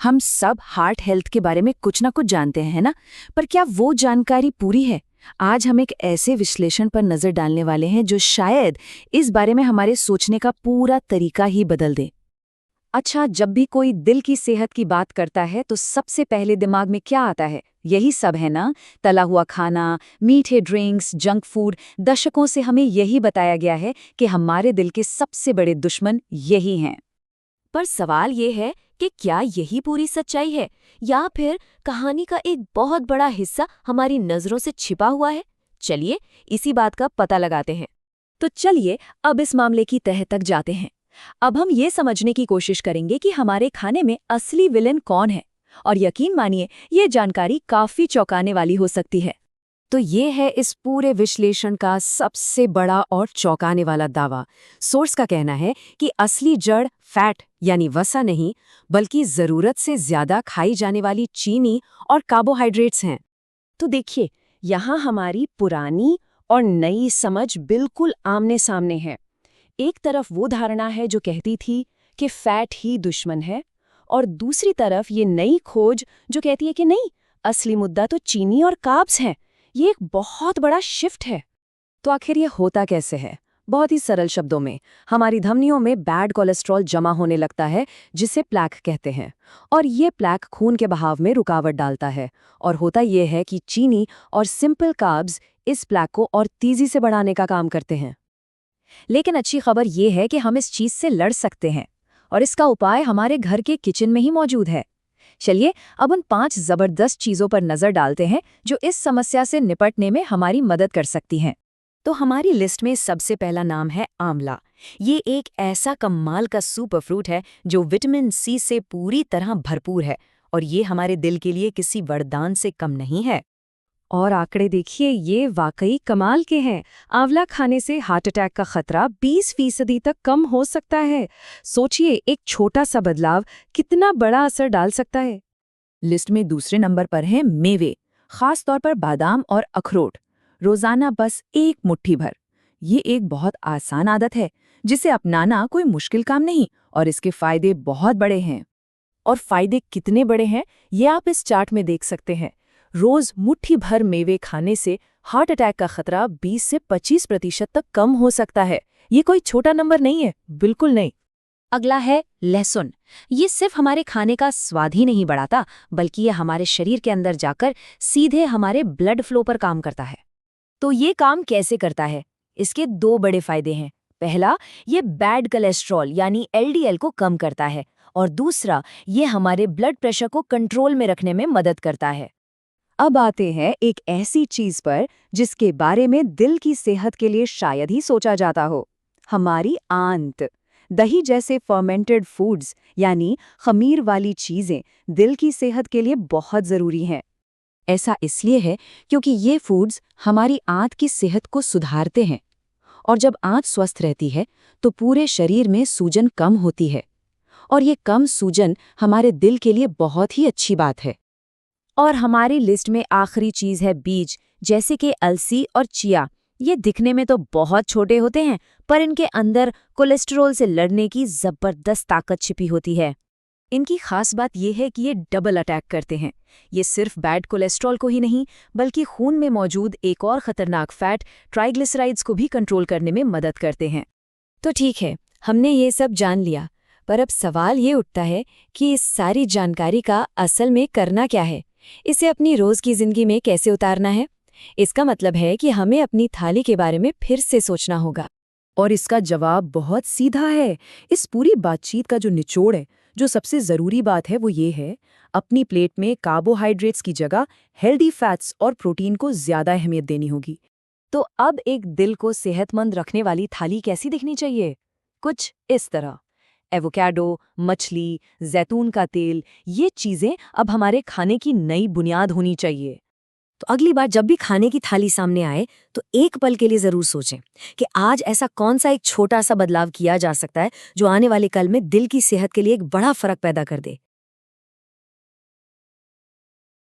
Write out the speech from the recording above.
हम सब heart health के बारे में कुछ ना कुछ जानते हैं, है ना? पर क्या वो जानकारी पूरी है? आज हम एक ऐसे विश्लेषण पर नजर डालने वाले हैं जो शायद इस बारे में हमारे सोचने का पूरा तरीका ही बदल दे। अच्छा, जब भी कोई दिल की सेहत की बात करता है तो सबसे पहले दिमाग में क्या आता है? यही सब है ना? तला हुआ खाना, मीठे ड्रिंक्स, जंक फूड। दशकों से हमें यही बताया गया है कि हमारे दिल के सबसे बड़े दुश्मन यही हैं। पर सवाल ये है कि क्या यही पूरी सच्चाई है या फिर कहानी का एक बहुत बड़ा हिस्सा हमारी नजरों से छिपा हुआ है? चलिए इसी बात का पता लगाते हैं। तो चलिए अब इस मामले की तह तक जाते हैं। अब हम ये समझने की कोशिश करेंगे कि हमारे खाने में असली विलेन कौन है। और यकीन मानिए, ये जानकारी काफी चौंकाने वाली हो सकती है। तो ये है इस पूरे विश्लेषण का सबसे बड़ा और चौंकाने वाला दावा। सोर्स का कहना है कि असली जड़ फैट यानी वसा नहीं, बल्कि जरूरत से ज्यादा खाई जाने वाली चीनी और कार्बोहाइड्रेट्स हैं। तो देखिए, यहाँ हमारी पुरानी और नई समझ बिल्कुल आमने सामने है। एक तरफ वो धारणा है जो कहती थी कि फैट ही दुश्मन है, और दूसरी तरफ ये नई खोज जो कहती है कि नहीं, असली मुद्दा तो चीनी और कार्ब्स हैं। ये एक बहुत बड़ा शिफ्ट है। तो आखिर ये होता कैसे है? बहुत ही सरल शब्दों में, हमारी धमनियों में बैड कोलेस्ट्रॉल जमा होने लगता है, जिसे प्लेक कहते हैं। और ये प्लेक खून के बहाव में रुकावट डालता है। और होता ये है कि चीनी और सिंपल कार्ब्स इस प्लेक को और तेजी से बढ़ाने का काम करते हैं। लेकिन अच्छी खबर ये है कि हम इस चीज से लड़ सकते हैं, और इसका उपाय हमारे घर के किचन में ही मौजूद है। चलिए अब उन 5 जबरदस्त चीजों पर नजर डालते हैं जो इस समस्या से निपटने में हमारी मदद कर सकती हैं। तो हमारी लिस्ट में सबसे पहला नाम है आंवला। ये एक ऐसा कमाल का सुपर फ्रूट है जो विटामिन सी से पूरी तरह भरपूर है, और ये हमारे दिल के लिए किसी वरदान से कम नहीं है। और आंकड़े देखिए, ये वाकई कमाल के हैं। आंवला खाने से हार्ट अटैक का खतरा 20% तक कम हो सकता है। सोचिए, एक छोटा सा बदलाव कितना बड़ा असर डाल सकता है। लिस्ट में दूसरे नंबर पर हैं मेवे, खास तौर पर बादाम और अखरोट। रोजाना बस एक मुट्ठी भर। ये एक बहुत आसान आदत है जिसे अपनाना कोई मुश्किल काम नहीं, और इसके फायदे बहुत बड़े हैं। और फायदे कितने बड़े हैं ये आप इस चार्ट में देख सकते हैं। रोज मुट्ठी भर मेवे खाने से हार्ट अटैक का खतरा 20 से 25% तक कम हो सकता है। ये कोई छोटा नंबर नहीं है, बिल्कुल नहीं। अगला है लहसुन। ये सिर्फ हमारे खाने का स्वाद ही नहीं बढ़ाता, बल्कि ये हमारे शरीर के अंदर जाकर सीधे हमारे ब्लड फ्लो पर काम करता है। तो ये काम कैसे करता है? इसके 2 बड़े फायदे हैं। पहला, ये बैड कोलेस्ट्रॉल यानी एलडीएल को कम करता है, और दूसरा, ये हमारे ब्लड प्रेशर को कंट्रोल में रखने में मदद करता है। अब आते हैं एक ऐसी चीज पर जिसके बारे में दिल की सेहत के लिए शायद ही सोचा जाता हो। हमारी आंत। दही जैसे फर्मेंटेड फूड्स यानी खमीर वाली चीजें दिल की सेहत के लिए बहुत जरूरी हैं। ऐसा इसलिए है क्योंकि ये फूड्स हमारी आंत की सेहत को सुधारते हैं, और जब आंत स्वस्थ रहती है तो पूरे शरीर में सूजन कम होती है, और ये कम सूजन हमारे दिल के लिए बहुत ही अच्छी बात है। और हमारी लिस्ट में आखिरी चीज है बीज, जैसे कि अलसी और चिया। ये दिखने में तो बहुत छोटे होते हैं, पर इनके अंदर कोलेस्ट्रॉल से लड़ने की जबरदस्त ताकत छिपी होती है। इनकी खास बात यह है कि ये डबल अटैक करते हैं। ये सिर्फ बैड कोलेस्ट्रॉल को ही नहीं, बल्कि खून में मौजूद एक और खतरनाक फैट ट्राइग्लिसराइड्स को भी कंट्रोल करने में मदद करते हैं। तो ठीक है, हमने ये सब जान लिया, पर अब सवाल ये उठता है कि इस सारी जानकारी का असल में करना क्या है? इसे अपनी रोज की जिंदगी में कैसे उतारना है? इसका मतलब है कि हमें अपनी थाली के बारे में फिर से सोचना होगा। और इसका जवाब बहुत सीधा है। इस पूरी बातचीत का जो निचोड़ है, जो सबसे जरूरी बात है, वो ये है, अपनी प्लेट में कार्बोहाइड्रेट्स की जगह हेल्दी फैट्स और प्रोटीन को ज्यादा अहमियत देनी होगी। तो अब एक दिल को सेहतमंद रखने वाली थाली कैसी दिखनी चाहिए? कुछ इस तरह। एवोकाडो, मछली, जैतून का तेल, ये चीजें अब हमारे खाने की नई बुनियाद होनी चाहिए। तो अगली बार जब भी खाने की थाली सामने आए तो एक पल के लिए जरूर सोचें कि आज ऐसा कौन सा एक छोटा सा बदलाव किया जा सकता है जो आने वाले कल में दिल की सेहत के लिए एक बड़ा फर्क पैदा कर दे।